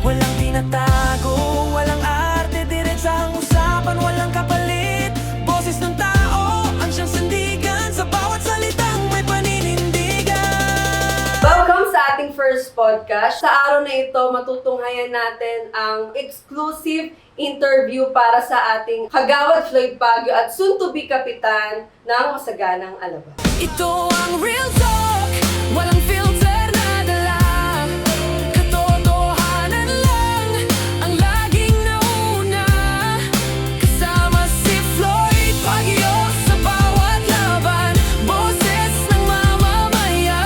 Walang tinatago, walang arte, diretsahang usapan, walang kapalit. Boses ng tao, ang siyang sandigan, sa bawat salitang may paninindigan. Welcome sa ating first podcast. Sa araw na ito, matutunghayan natin ang exclusive interview para sa ating Kagawad Floyd Baguio at soon-to-be kapitan ng Masaganang Alabang. Ito ang real talk, walang filter na dala. Katotohanan lang ang laging nauna. Kasama si Floyd Baguio sa bawat laban. Boses ng mamamayan,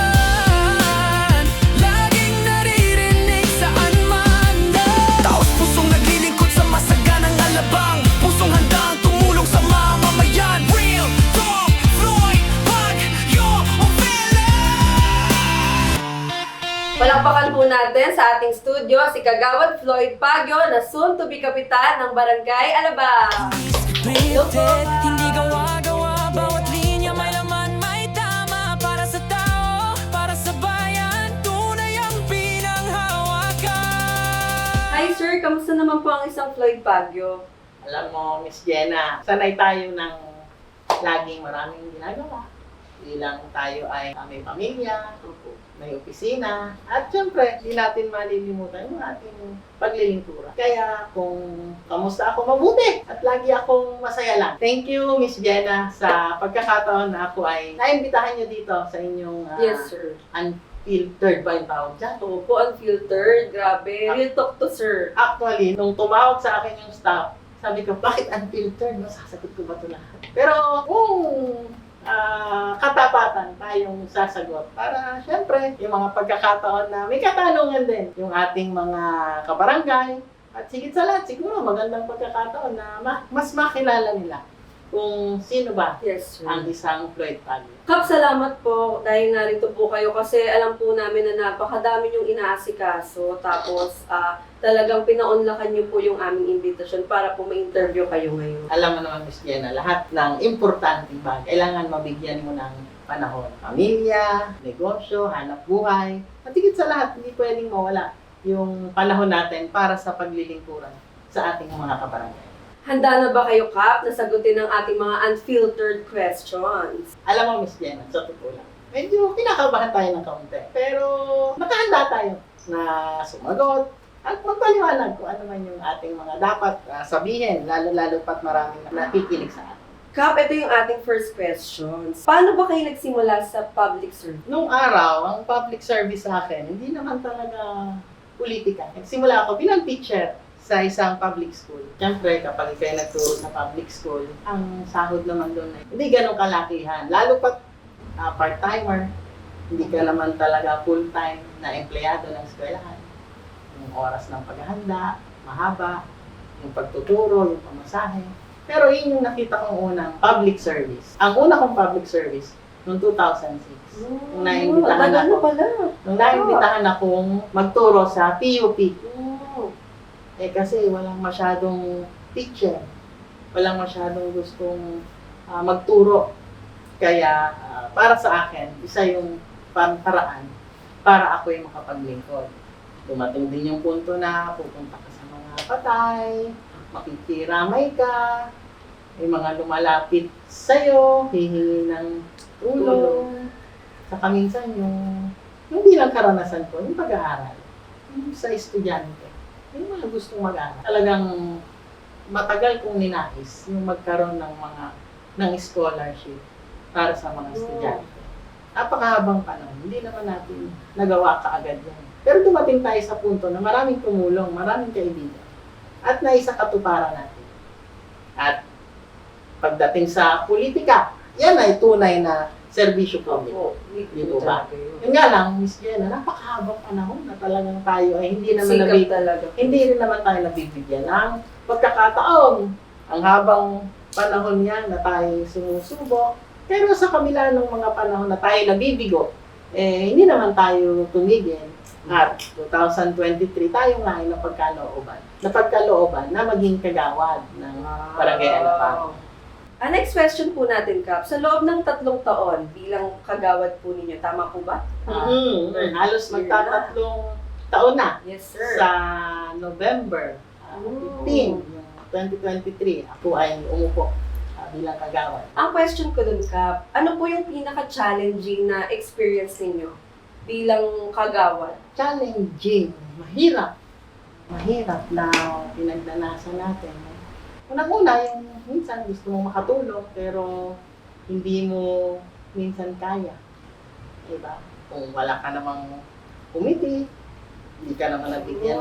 laging naririnig saan man. Taos pusong naglilingkod sa masaganang alabang. Pusong handang tumulong sa mamamayan. Real talk, Floyd Baguio Palakpakan po natin sa ating studio si Kagawad Floyd Baguio na soon-to-be kapitan ng Barangay Alabang. Scripted, hindi gawa-gawa. Bawat linya may laman, may tama. Para sa tao, para sa bayan, tunay ang pinanghawakan. Hi sir, kamusta naman po ang isang Floyd Baguio? Alam mo, Miss Jenna, sanay tayo ng laging maraming ginagawa. Bilang tayo ay may pamilya, may opisina, at syempre, hindi natin malilimutan yung ating paglilingkura. Kaya kung kamusta ako, mabuti at lagi akong masaya lang. Thank you, Miss Jenna, sa pagkakataon na ako ay naimbitahan niyo dito sa inyong Yes sir. unfiltered ba yung tawag dyan? Oo po, unfiltered. Grabe. Real talk to sir. Actually, nung tumawag sa akin yung staff, sabi ko, bakit unfiltered? Masasagot ko ba ito lahat? Pero kung katapatan tayong sasagot para syempre yung mga pagkakataon na may katanungan din yung ating mga kabarangay at sigit sa lahat siguro magandang pagkakataon na mas makilala nila kung sino ba Yes sir. ang isang Floyd Baguio. Kap, salamat po dahil narito po kayo kasi alam po namin na napakadami yung inaasikaso tapos talagang pinaunlakan niyo po yung aming invitation para po ma-interview kayo ngayon. Alam mo naman, Miss Jenna, lahat ng importanteng bagay kailangan mabigyan mo ng panahon. Pamilya, negosyo, hanap buhay. At higit sa lahat, hindi pwedeng mawala yung panahon natin para sa paglilingkuran sa ating mga kabarangay. Handa na ba kayo, Kap, na sagutin ang ating mga unfiltered questions? Alam mo, Miss Jenna, sa totoo lang, medyo kinakabahan tayo ng kaunti. Pero nakahanda tayo na sumagot at magpaliwanag kung ano man yung ating mga dapat sabihin, lalo-lalo pat maraming nakikinig sa atin. Kap, ito yung ating first questions. Paano ba kayo nagsimula sa public service? Nung araw, ang public service sa akin, hindi naman talaga politika. Nagsimula ako bilang teacher sa isang public school. Siyempre, kapag kayo nagturo sa public school, ang sahod naman doon ay hindi ganun kalakihan. Lalo pat part-timer, hindi ka naman talaga full-time na empleyado ng eskwelahan. Yung oras ng paghahanda, mahaba, yung pagtuturo, yung pamasahe. Pero yun yung nakita kong unang public service. Ang una kong public service, noong 2006. Nung naimbitahan Tagal ako. na pala. Nung naimbitahan akong magturo sa PUP. Kasi walang masyadong teacher. Walang masyadong gustong magturo. Kaya para sa akin, isa yung paraan para ako yung makapaglingkod. Dumating din yung punto na pupunta ka sa mga patay, makikiramay ka, may mga lumalapit sa'yo, hihingi ng tulong. Saka minsan yung bilang karanasan ko, yung pag-aaral, yung sa estudyante, yung mga gustong mag-aaral. Talagang matagal kong ninais yung magkaroon ng scholarship para sa mga estudyante. Napakahabang panahon, hindi naman natin nagawa kaagad yun. Pero dumating tayo sa punto na maraming tumulong, maraming kaibigan, at naisa katuparan natin. At pagdating sa politika, yan ay tunay na serbisyo publiko. Dito ba? Yun nga lang, Miss Jenna, napakahabang panahon na talagang tayo ay hindi rin naman tayo nabibigyan ng pagkakataon. Ang habang panahon niya na tayo sumusubok. Pero sa kabila ng mga panahon na tayo nabibigo, hindi naman tayo tumigil. At 2023 tayo nga ay napagkalooban na maging kagawad ng Barangay Alabang. Ang next question po natin, Kap. Sa loob ng 3 taon bilang kagawad po ninyo, tama po ba? Halos magtatatlong taon na Yes, sir. sa November 15, yung 2023, ako ay umupo bilang kagawad. Ang question ko dun, Kap, ano po yung pinaka-challenging na experience ninyo bilang kagawad? Challenging, mahirap. Mahirap na pinagdanasan natin. Unang-una, yung minsan gusto mong makatulong pero hindi mo minsan kaya. Diba? Kung wala ka namang committee, hindi ka naman nabigyan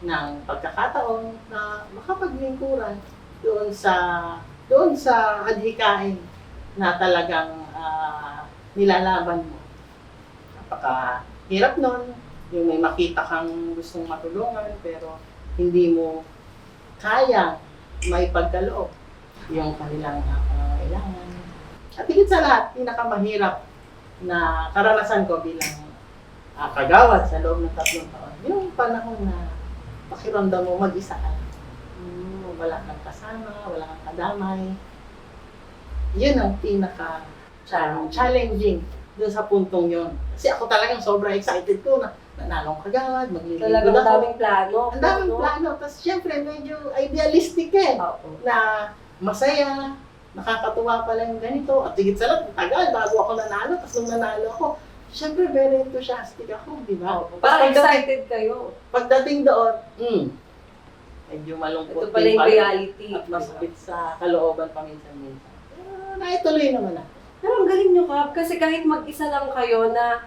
ng pagkakataon na makapaglingkuran doon sa adhikain na talagang nilalaban mo. Napakahirap nun, yung may makita kang gustong matulungan pero hindi mo kaya may pagkaloob yung kanilang kailangan. At higit sa lahat, pinakamahirap na karanasan ko bilang kagawad sa loob ng 3 taon, yung panahon na pakiramdam mo mag-isa ka. Wala kang kasama, wala kang kadamay. Yun ang pinaka-challenging doon sa puntong yun. Kasi ako talagang sobrang excited ko na nanalong kagawad, maglilingkod Talagang ako. daming plano. Ang daming plano. Tapos syempre medyo idealistic na masaya, nakakatuwa pala yung ganito. At higit sa lahat, tagal bago ako nanalo. Tapos nung nanalo ako, syempre very enthusiastic ako, di ba? Parang excited kayo. Pagdating doon, medyo malungkot Ito pala yung reality. at masakit sa kalooban paminsan-minsan. Pero naituloy naman ako. Pero ang galing nyo, Kap, kasi kahit mag-isa lang kayo na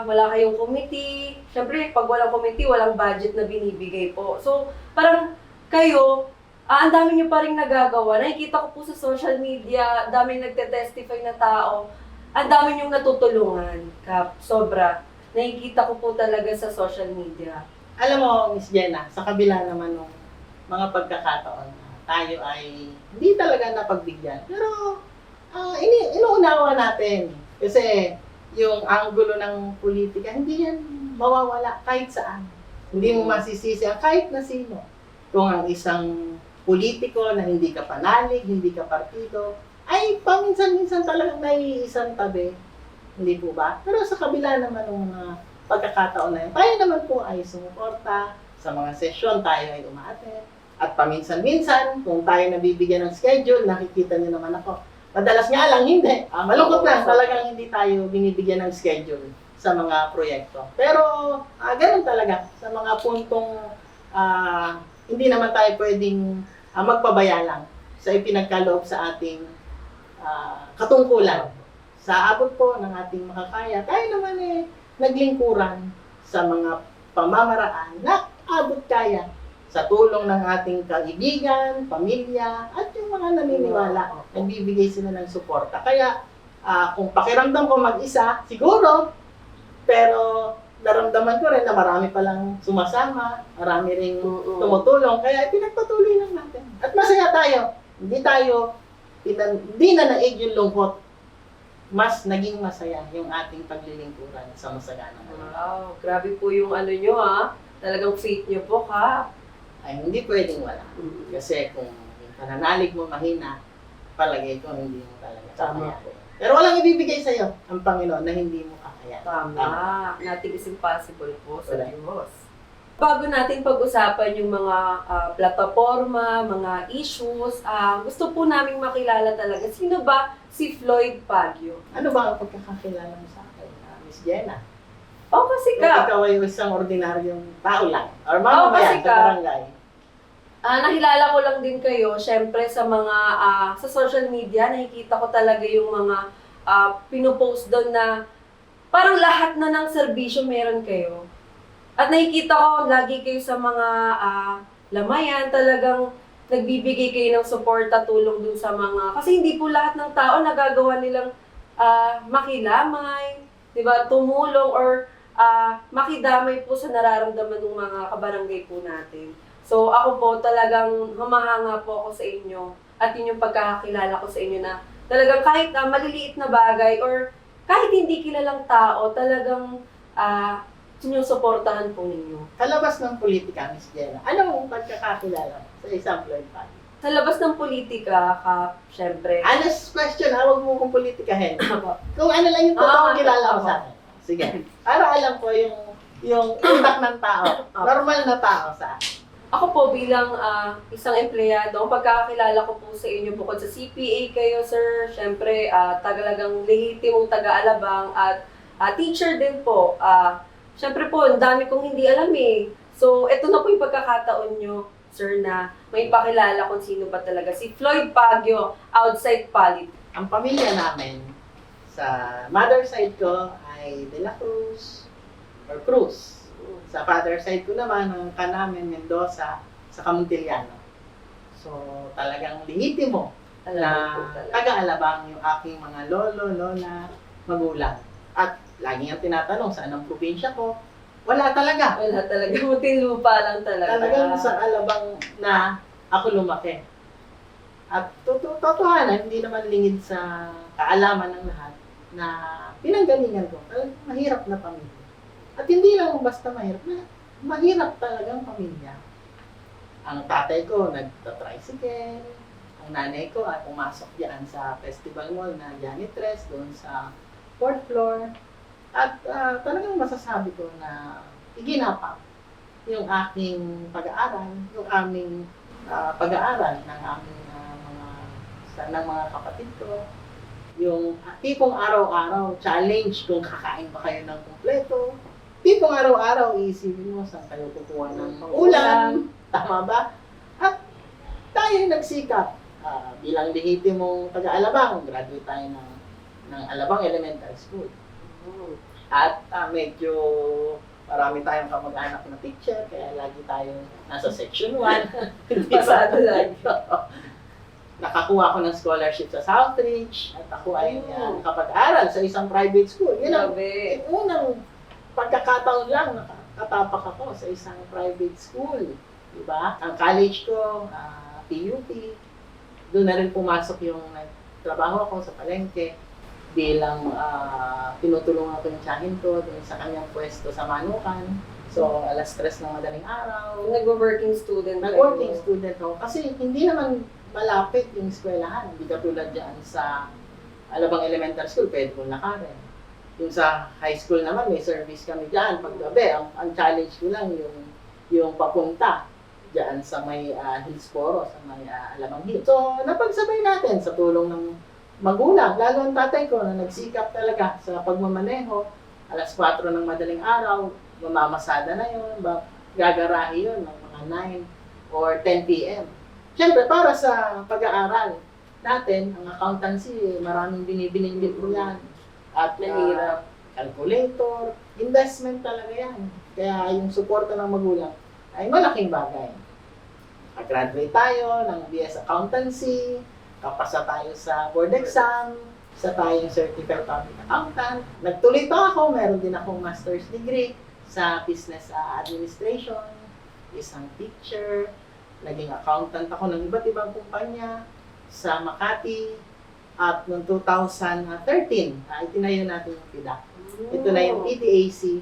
wala kayong committee, syempre pag walang committee, walang budget na binibigay po. So, parang kayo, ang dami nyo pa rin nagagawa. Nakikita ko po sa social media, dami nagte-testify na tao. Ang dami nyong natutulungan, Kap. Sobra. Nakikita ko po talaga sa social media. Alam mo, Miss Jenna, sa kabila naman ng mga pagkakataon, tayo ay hindi talaga napagbigyan. Pero inuunawa natin. Kasi yung anggulo ng politika, hindi yan mawawala kahit saan. Hindi mo masisisi ang kahit na sino. Kung ang isang politiko na hindi ka panalig, hindi ka partido, ay paminsan-minsan talagang naiisang tabi. Hindi po ba? Pero sa kabila naman ng mga pagkakataon na yun, tayo naman po ay sumuporta. Sa mga sesyon, tayo ay umaattend. At paminsan-minsan, kung tayo nabibigyan ng schedule, nakikita niyo naman ako. Madalas nga lang, hindi. Malungkot lang, talagang hindi tayo binibigyan ng schedule sa mga proyekto. Pero, ganun talaga. Sa mga puntong hindi naman tayo pwedeng magpabaya lang sa ipinagkaloob sa ating katungkulan. Sa abot po ng ating makakaya, tayo naman naglingkuran sa mga pamamaraan na abot kaya sa tulong ng ating kaibigan, pamilya, at yung mga naniniwala. Nagbibigay sila ng suporta. Kaya, kung pakiramdam ko mag-isa, siguro, pero naramdaman ko rin na marami palang sumasama, marami ring tumutulong, kaya pinagpatuloy lang natin. At masaya tayo. Hindi na naig yung lungkot. Mas naging masaya yung ating paglilingkuran sa masaganang araw. Wow, grabe po yung ano nyo Talagang faith nyo po, Kap. Ay hindi pwedeng wala. Kasi kung yung pananalig mo mahina, palagay ko hindi mo talaga kakayanin. Pero walang ibibigay sa'yo ang Panginoon na hindi mo kakayanin. Tama. Nothing is impossible po sa Diyos. Bago natin pag-usapan yung mga plataforma, mga issues, gusto po naming makilala talaga. Sino ba si Floyd Baguio? Ano ba ang pagkakakilala mo sa akin, Miss Jenna? Kasi Kung Kap, ikaw ay isang ordinaryong tao lang, or mamamayan kasi sa Kap, barangay. nakilala ko lang din kayo, syempre sa mga, sa social media, nakikita ko talaga yung mga pinopost doon na parang lahat na ng serbisyo meron kayo. At nakikita ko, lagi kayo sa mga lamayan, talagang nagbibigay kayo ng suporta, tulong dun sa mga, kasi hindi po lahat ng tao nagagawa nilang makilamay, di ba, tumulong, or makidamay po sa nararamdaman ng mga kabarangay po natin. So ako po talagang humahanga po ako sa inyo, at yun yung pagkakakilala ko sa inyo na talagang kahit maliliit na bagay or kahit hindi kilalang tao, talagang sinusuportahan po ninyo. Sa labas ng politika, Miss Jenna, ano ang pagkakakilala sa isang Floyd Baguio? Sa labas ng politika, Kap, syempre. Honest question, huwag mo kong politikahin. Kung ano lang yung totoong kilala ko sa akin. Sige. Para alam ko yung yung utak ng tao. Normal na tao sa akin. Ako po bilang isang empleyado, ang pagkakakilala ko po sa inyo bukod sa CPA kayo, sir, syempre talagang lehitimong taga-Alabang at teacher din po. Syempre po, ang dami kong hindi alam eh. So, ito na po yung pagkakataon nyo, sir, na may pakilala kung sino ba talaga si Floyd Baguio outside politics. Ang pamilya namin, sa mother side ko ay De La Cruz or Cruz. Sa father side ko naman, ang namin Mendoza sa Camontiliano. So, talagang lehitimo na taga-Alabang yung aking mga lolo, lola, magulang. At lagi ang tinatanong, saan ang probinsya ko? Wala talaga. Wala talaga, Muntinlupa lang talaga. Talagang sa Alabang na ako lumaki. At totohanan, hindi naman lingid sa kaalaman ng lahat na pinanggalingan ko. Talagang mahirap na pamilya. At hindi lang basta mahirap talagang pamilya. Ang tatay ko nagta-tricycle, ang nanay ko ay pumasok diyan sa festival mall na janitress doon sa 4th floor. At talagang masasabi ko na iginapang yung aking pag-aaral, yung aming pag-aaral ng aming ng mga kapatid ko. Yung tipong araw-araw challenge kung kakain ba kayo ng kumpleto. Tipong araw-araw iisipin mo saan kayo kukuha ng ulam. Tama ba? At tayo nagsikap bilang lehitimong taga-Alabang. Graduate tayo ng Alabang Elementary School. At medyo marami tayong kamag-anak na teacher, kaya lagi tayo nasa section 1. Pasado lagi. Nakakuha ako ng scholarship sa Southridge at ako ay nakapag-aral sa isang private school. Yun ang unang pagkakataon lang nakatapak ako sa isang private school. Diba? Ang college ko, PUP, doon na rin pumasok yung trabaho ako sa palengke bilang tinutulungan ko yung tiyahin ko doon sa kanyang pwesto sa Manukan. So, alas 3 ng madaling araw. Nag-working student. Nag-working student ako. Kasi hindi naman malapit yung eskwelahan. Hindi katulad dyan sa Alabang Elementary School, pwede kong lakarin. Yung sa high school naman, may service kami dyan paggabi. Ang challenge ko lang yung papunta dyan sa may Hillsboro, sa may Alabang Hills. So, napagsabay natin sa tulong ng magulang. Lalo ang tatay ko na nagsikap talaga sa pagmamaneho. Alas 4 ng madaling araw, mamamasada na yun, gagarahe yun ng mga 9 or 10 p.m. Siyempre, para sa pag-aaral natin, ang accountancy, maraming binibining libro yan. At mahirap. Calculator, investment talaga yan. Kaya yung suporta ng magulang ay malaking bagay. Nag-graduate tayo ng BS Accountancy, kapasa tayo sa board exam, sa tayong Certified Public Accountant. Nagtuloy pa ako, meron din akong master's degree sa Business Administration, isang teacher, naging accountant ako ng iba't ibang kumpanya sa Makati. At noong 2013, itinayo natin yung PIDA. Ito na yung PDAC,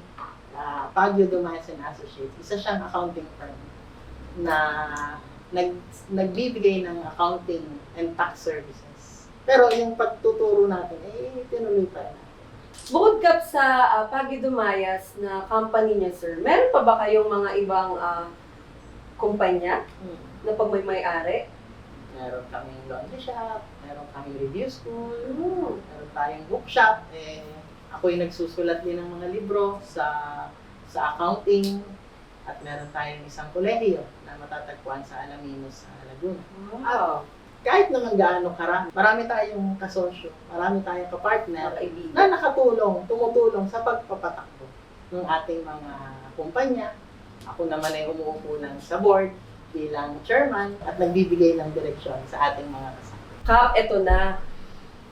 Baguio Dumas and Associates. Isa siyang accounting firm na nagbibigay ng accounting and tax services. Pero yung pagtuturo natin, tinuloy pa rin natin. Bukod kap sa Baguio Dumayas na company niya, sir, meron pa ba kayong mga ibang kumpanya na pagmay-ari? Meron kaming laundry shop, meron kaming review school, meron tayong bookshop. Ako yung nagsusulat din ng mga libro sa accounting. At meron tayong isang kolehiyo na matatagpuan sa Alaminos, sa Laguna. Wow. Kahit naman gaano karami, marami tayong kasosyo, marami tayong kapartner na nakatulong, tumutulong sa pagpapatakbo ng ating mga kumpanya. Ako naman ay umuupo sa board bilang chairman at nagbibigay ng direksyon sa ating mga kasama. Kap, eto na.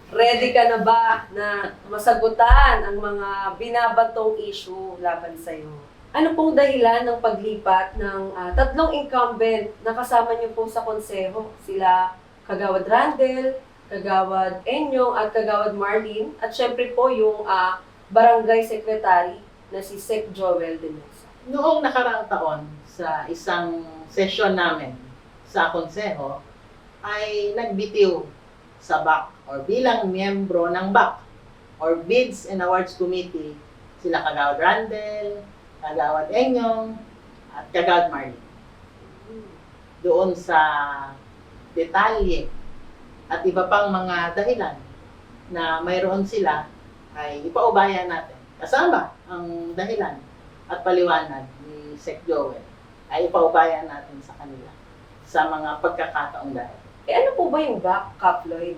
Ready ka na ba na masagutan ang mga binabatong issue laban sa'yo? Ano pong dahilan ng paglipat ng tatlong incumbent na kasama niyo po sa konseho? Sila Kagawad Randel, Kagawad Enyong at Kagawad Marlene at syempre po yung barangay secretary na si Sec Joel de Mesa. Noong nakaraang taon, sa isang session namin sa konseho, ay nagbitiw sa BAC or bilang miyembro ng BAC or Bids and Awards Committee, sila Kagawad Randel, Kagawad Enyong, at Kagawad Marley. Doon sa detalye at iba pang mga dahilan na mayroon sila ay ipaubayan natin. Kasama ang dahilan at paliwanag ni Sec Joel ay ipaubayan natin sa kanila sa mga pagkakataong dahil. Ano po ba yung backup, Lloyd?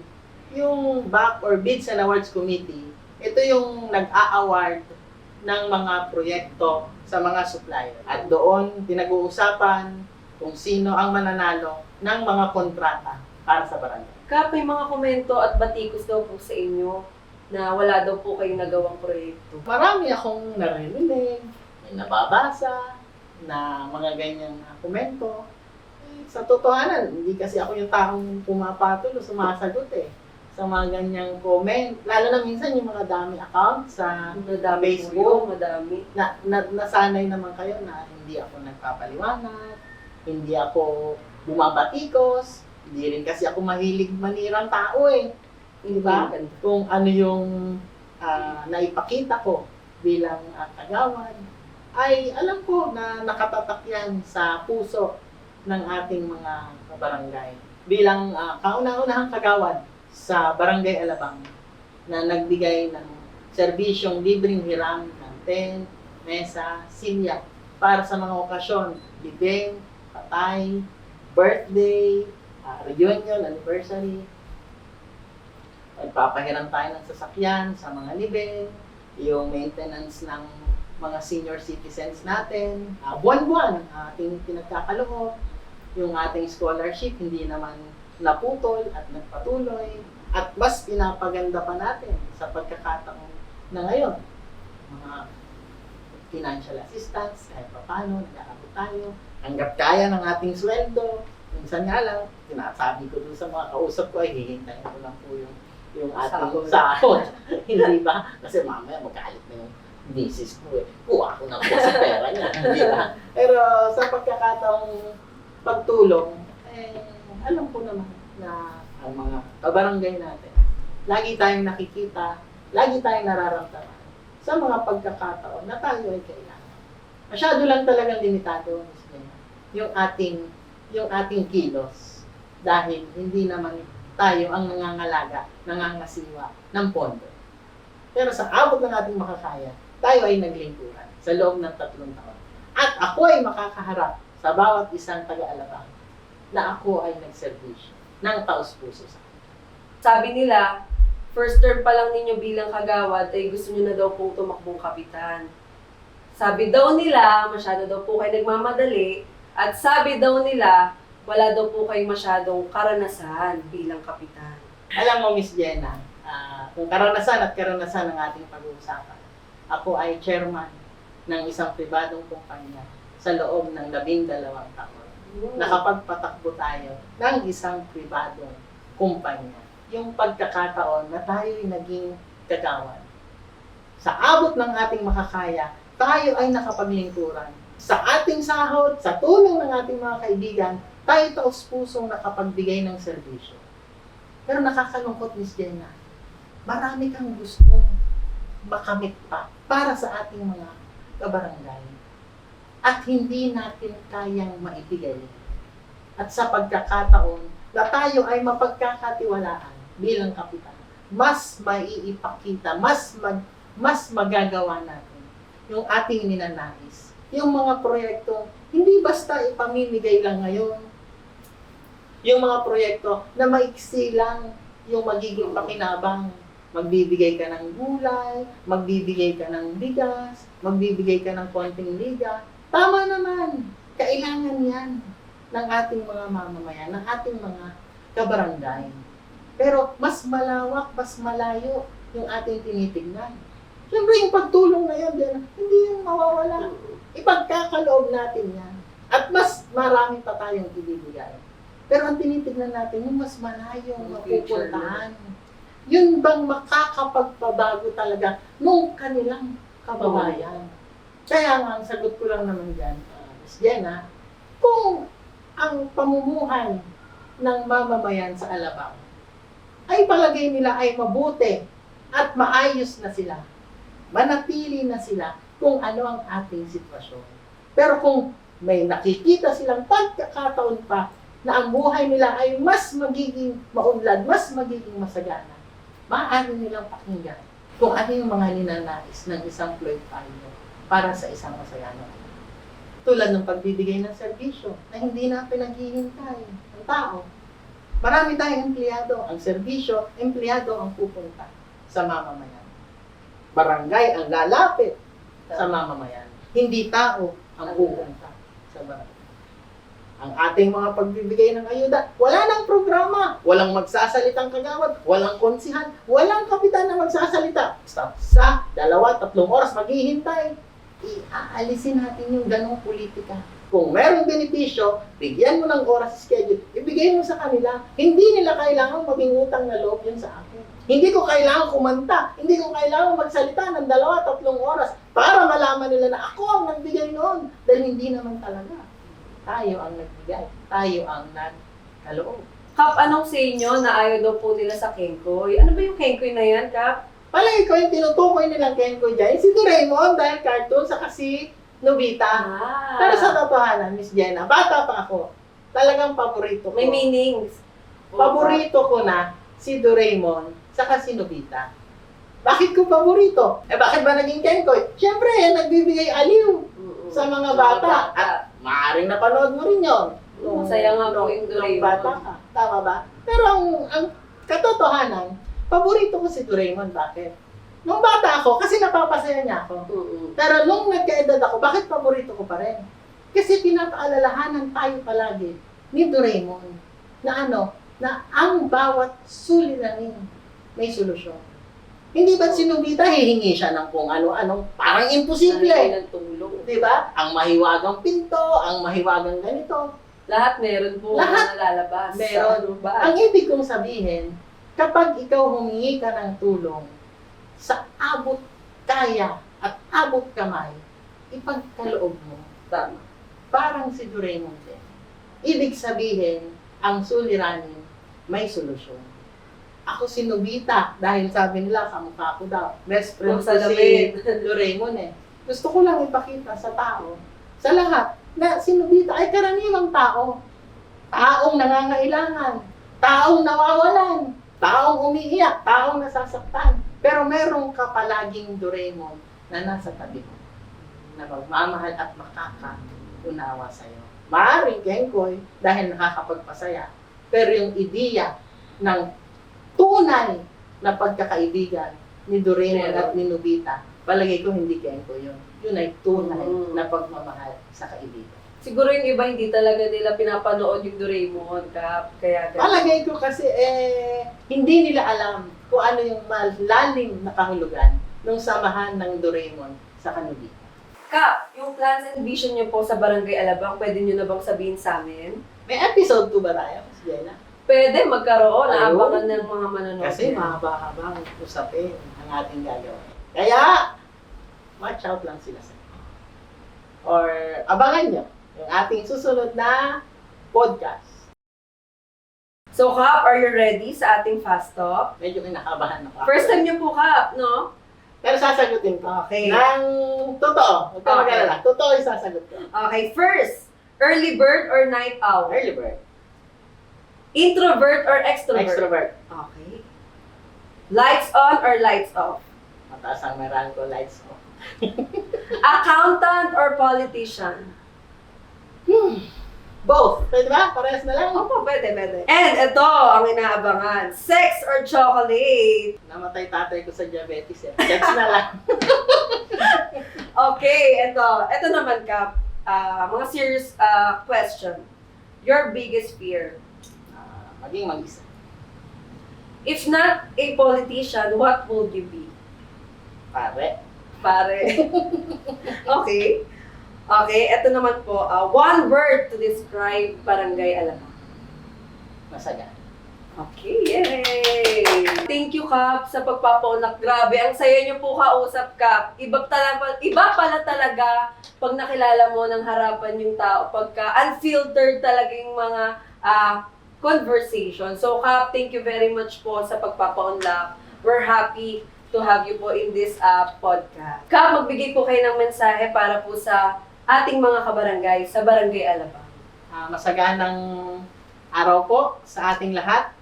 Yung BAC or Bids and Awards Committee, ito yung nag-a-award ng mga proyekto sa mga supplier. At doon, pinag-uusapan kung sino ang mananalo ng mga kontrata para sa barangay. Kap, may mga komento at batikos daw po sa inyo na wala daw po kayong nagawang proyekto. Marami akong narinig, may nababasa na mga ganyang komento. Sa totohanan, hindi kasi ako yung taong pumapatulo, sumasagot sa mga ganyang comment. Lalo na minsan yung mga dami account sa Madami Facebook. po yun, madami. Nasanay naman kayo na hindi ako nagpapaliwanag, hindi ako bumabatikos, hindi rin kasi ako mahilig manirang tao Di ba? Kung ano yung naipakita ko bilang kagawad, ay alam ko na nakatatak yan sa puso ng ating mga kabarangay. Bilang kauna-unahang kagawad sa Barangay Alabang na nagbigay ng serbisyong libreng hiram ng tent, mesa, silya para sa mga okasyon, libing, patay, birthday, reunion, anniversary. Nagpapahiram tayo ng sasakyan sa mga libing, yung maintenance ng mga senior citizens natin, buwan-buwan ang ating pinagkakaloob, yung ating scholarship hindi naman naputol at nagpatuloy, at mas pinapaganda pa natin sa pagkakataon na ngayon. Mga financial assistance, kahit pa paano, nag-aabot tayo, hanggat kaya ng ating sweldo. Minsan nga lang, sinasabi ko dun sa mga kausap ko, ay hihintayin ko lang po yung ating sahod. Hindi ba? Kasi mamaya magalit na yung misis ko kuha ko na po sa pera niya. Hindi ba? Pero sa pagkakataong pagtulong, alam ko naman na ang mga kabarangay natin, lagi tayong nakikita, lagi tayong nararamdaman sa mga pagkakataon na tayo ay kailangan. Masyado lang talagang limitado yung ating kilos dahil hindi naman tayo ang nangangalaga, nangangasiwa ng pondo. Pero sa abot ng ating makakaya, tayo ay naglingkuran sa loob ng 3 taon. At ako ay makakaharap sa bawat isang taga-Alabang na ako ay nagservisyo ng taos-puso sa akin. Sabi nila, first term pa lang ninyo bilang kagawad ay gusto nyo na daw pong tumakbong kapitan. Sabi daw nila, masyado daw po kayo nagmamadali, at sabi daw nila, wala daw po kayo masyadong karanasan bilang kapitan. Alam mo, Miss Jenna, kung karanasan at karanasan ng ating pag-uusapan, ako ay chairman ng isang pribadong kumpanya sa loob ng 12 taon. Nakapagpatakbo tayo ng isang pribadong kumpanya. Yung pagkakataon na tayo'y naging kagawad. Sa abot ng ating makakaya, tayo ay nakapaglingkuran. Sa ating sahod, sa tulong ng ating mga kaibigan, tayo taos-pusong nakapagbigay ng serbisyo. Pero nakakalungkot, Miss Jenna, marami kang gustong makamit pa para sa ating mga kabarangay. At hindi natin kayang maibigay. At sa pagkakataon na tayo ay mapagkakatiwalaan bilang kapitan, mas maiipakita, mas magagawa natin yung ating ninanais. Yung mga proyekto, hindi basta ipamimigay lang ngayon. Yung mga proyekto na maiksi lang yung magiging pakinabang. Magbibigay ka ng gulay, magbibigay ka ng bigas, magbibigay ka ng konting liga. Tama naman. Kailangan yan ng ating mga mamamayan, ng ating mga kabarangay. Pero mas malawak, mas malayo yung ating tinitignan. Siyempre yung pagtulong na yun, hindi yung mawawala. Ipagkakaloob natin yan. At mas marami pa tayong ibibigay. Pero ang tinitignan natin, yung mas malayong mapupuntahan. Yun bang makakapagpabago talaga nung kanilang kababayan. Kaya nga, ang sagot ko lang naman dyan, Ms. Jenna, kung ang pamumuhay ng mamamayan sa Alabang ay palagay nila ay mabuti at maayos na sila, manatili na sila kung ano ang ating sitwasyon. Pero kung may nakikita silang pagkakataon pa na ang buhay nila ay mas magiging maunlad, mas magiging masagana, maaari nilang pakinggan kung ano yung mga ninanais ng isang Floyd Payo para sa isang masagana. Tulad ng pagbibigay ng serbisyo na hindi na pinaghihintay ng tao. Marami tayong empleyado. Ang serbisyo, empleyado ang pupunta sa mamamayan. Barangay ang lalapit sa mamamayan. Hindi tao ang pupunta sa barangay. Ang ating mga pagbibigay ng ayuda, wala nang programa. Walang magsasalitang kagawad, walang konsihan, walang kapitan na magsasalita. Sa 2-3 oras maghihintay. Iaalisin natin yung ganong politika. Kung merong benepisyo, bigyan mo ng oras schedule, ibigay mo sa kanila. Hindi nila kailangan maging utang na loob yun sa akin. Hindi ko kailangan kumanta. Hindi ko kailangan magsalita ng 2-3 oras para malaman nila na ako ang nagbigay noon. Dahil hindi naman talaga. Tayo ang nagbigay. Tayo ang nagkaloob. Kap, anong sa inyo na ayaw daw po nila sa Kenkoy? Ano ba yung Kenkoy na yan, Kap? Palagi ko yung tinutukoy nilang Kenkoy dyan, si Doraemon dahil cartoon sa kasi Nobita. Pero sa totohanan, Miss Jenna, bata pa ako. Talagang paborito ko. May meanings. Paborito ko na si Doraemon saka si Nobita. Bakit ko paborito? Bakit ba naging Kenkoy? Siyempre, nagbibigay aliw sa mga bata. At maaaring napanood mo rin yun. Masaya nga po yung Nung Doraemon. bata ka. Tama ba? Pero ang katotohanan, paborito ko si Doraemon. Bakit? Nung bata ako, kasi napapasaya niya ako. Pero nung nagkaedad ako, bakit paborito ko pa rin? Kasi pinapaalalahanan tayo palagi ni Doraemon na na ang bawat suliranin may solusyon. Hindi ba't si Nobita hihingi siya ng kung ano-anong parang imposible. Ng tulong. Di ba? Ang mahiwagang pinto, ang mahiwagang ganito. Lahat meron po Lahat na nalalabas. meron. Sa Ang ibig kong sabihin, kapag ikaw humingi ka ng tulong sa abot kaya at abot kamay, ipagkaloob mo. Tama. Parang si Doraemon din. Ibig sabihin, ang suliranin may solusyon. Ako si Nobita, dahil sabi nila, kamukha ko daw. Best friend Kung ko sa si lamin. Doraemon eh. Gusto ko lang ipakita sa tao, sa lahat, na si Nobita ay karaniwang tao. Taong nangangailangan, taong nawawalan, taong umiiyak, taong nasasaktan. Pero meron ka palaging Doraemon na nasa tabi mo, na magmamahal at makakaunawa sa'yo. Maaaring Kenkoy dahil nakakapagpasaya, pero yung ideya ng tunay na pagkakaibigan ni Doraemon at ni Nobita, palagay ko hindi Kenkoy yun. Yun ay tunay na pagmamahal sa kaibigan. Siguro yung iba hindi talaga nila pinapanood yung Doraemon, Kap. Kaya ganun. Palagay ko kasi hindi nila alam kung ano yung malalim na kahulugan ng samahan ng Doraemon sa Nobita. Kap, yung plans and vision niyo po sa Barangay Alabang, pwede niyo na bang sabihin sa amin? May episode 2 ba tayo, Miss Jenna? Pwede magkaroon, Ayun. naabangan ng mga manonood. Kasi niya. mahaba-habang usapin ang ating gagawin. Kaya, watch out lang sila sa inyo. Or abangan nyo yung ating susunod na podcast. So, Kap, are you ready sa ating fast talk? Medyo kinakabahan ako. First time niyo po, Kap, no? Pero sasagutin ko. Okay. Nang totoo. Huwag ka Okay. mag-alala. Totoo yung sasagot ko. Okay, first, early bird or night owl? Early bird. Introvert or extrovert? Extrovert. Okay. Lights on or lights off? Mataas ang meron ko, lights off. Accountant or politician? Both. Pwede ba? Parehas na lang. Opo, pwede. And ito, ang inaabangan. Sex or chocolate? Namatay tatay ko sa diabetes eh. Sex na lang. Okay, ito. Ito naman, Kap. Mga serious question. Your biggest fear? Maging mag-isa. If not a politician, what would you be? Pare. Pare. Okay. Okay, ito naman po. One word to describe Barangay Alabang. Masaga. Okay, yay! Thank you, Kap, sa pagpapaunak. Grabe, ang saya niyo po kausap, Kap. Iba pala talaga pag nakilala mo ng harapan yung tao, pagka unfiltered talaga yung mga conversation. So, Kap, thank you very much po sa pagpapaunlak. We're happy to have you po in this podcast. Magbigay po kayo ng mensahe para po sa ating mga kabarangay sa Barangay Alabang. Masaganang araw po sa ating lahat.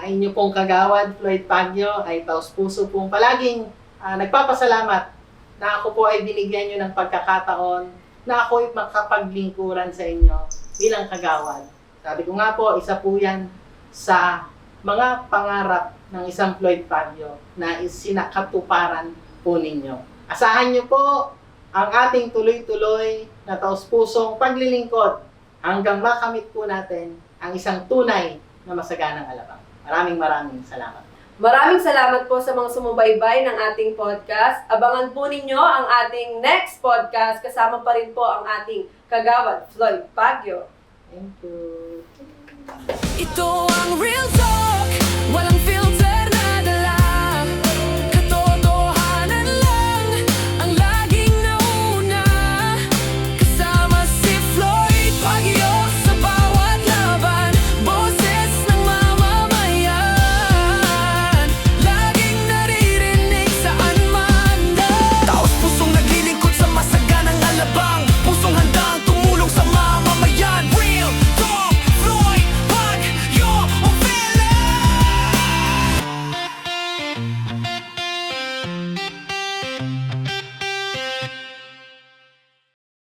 Inyo pong kagawad, Floyd Pagyo, ay taos-puso pong palaging nagpapasalamat na ako po ay binigyan nyo ng pagkakataon na ako ay makapaglingkuran sa inyo bilang kagawad. Sabi ko nga po, isa po yan sa mga pangarap ng isang Floyd Pagyo na isinakatuparan po ninyo. Asahan nyo po ang ating tuloy-tuloy na taos-pusong paglilingkod hanggang makamit po natin ang isang tunay na masaganang Alabang. Maraming salamat. Maraming salamat po sa mga sumubaybay ng ating podcast. Abangan po ninyo ang ating next podcast. Kasama pa rin po ang ating kagawad, Floyd Pagyo. Thank you. Ito ang real talk.